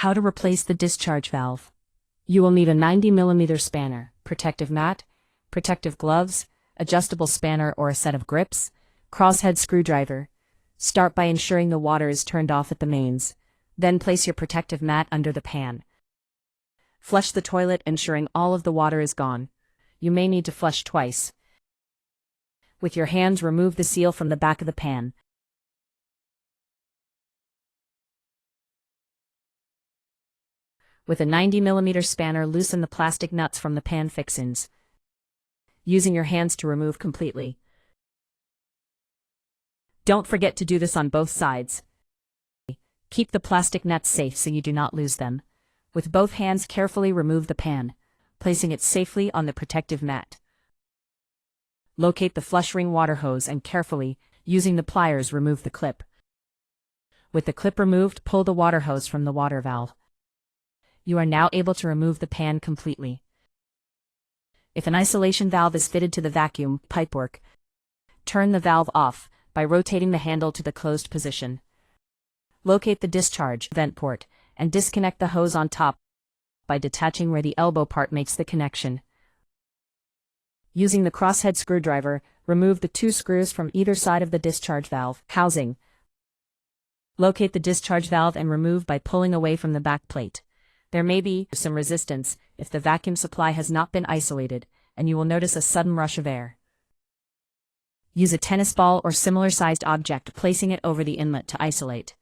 How to replace the discharge valve. You will need a 90mm spanner, protective mat, protective gloves, adjustable spanner or a set of grips, crosshead screwdriver. Start by ensuring the water is turned off at the mains. Then place your protective mat under the pan. Flush the toilet, ensuring all of the water is gone. You may need to flush twice. With your hands, remove the seal from the back of the pan. With a 90mm spanner, loosen the plastic nuts from the pan fixings, using your hands to remove completely. Don't forget to do this on both sides. Keep the plastic nuts safe so you do not lose them. With both hands, carefully remove the pan, placing it safely on the protective mat. Locate the flush ring water hose and carefully, using the pliers, remove the clip. With the clip removed, pull the water hose from the water valve. You are now able to remove the pan completely. If an isolation valve is fitted to the vacuum pipework, turn the valve off by rotating the handle to the closed position. Locate the discharge vent port and disconnect the hose on top by detaching where the elbow part makes the connection. Using the crosshead screwdriver, remove the 2 screws from either side of the discharge valve housing. Locate the discharge valve and remove by pulling away from the back plate. There may be some resistance if the vacuum supply has not been isolated, and you will notice a sudden rush of air. Use a tennis ball or similar sized object, placing it over the inlet to isolate.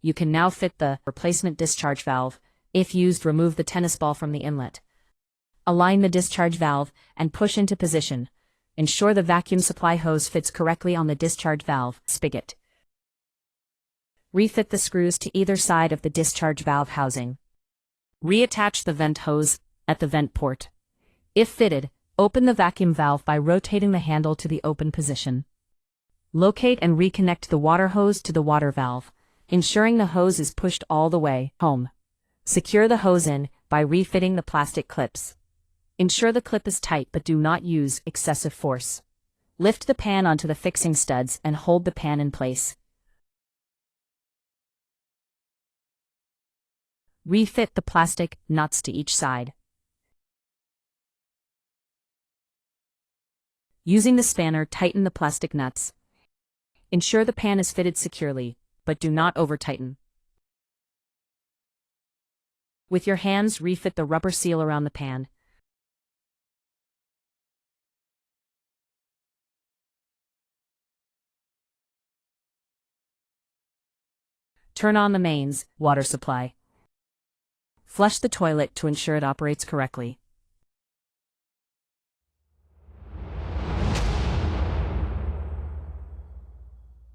You can now fit the replacement discharge valve. If used, remove the tennis ball from the inlet. Align the discharge valve and push into position. Ensure the vacuum supply hose fits correctly on the discharge valve spigot. Refit the screws to either side of the discharge valve housing. Reattach the vent hose at the vent port. If fitted, open the vacuum valve by rotating the handle to the open position. Locate and reconnect the water hose to the water valve, ensuring the hose is pushed all the way home. Secure the hose in by refitting the plastic clips. Ensure the clip is tight but do not use excessive force. Lift the pan onto the fixing studs and hold the pan in place. Refit the plastic nuts to each side. Using the spanner, tighten the plastic nuts. Ensure the pan is fitted securely, but do not over-tighten. With your hands, refit the rubber seal around the pan. Turn on the mains water supply. Flush the toilet to ensure it operates correctly.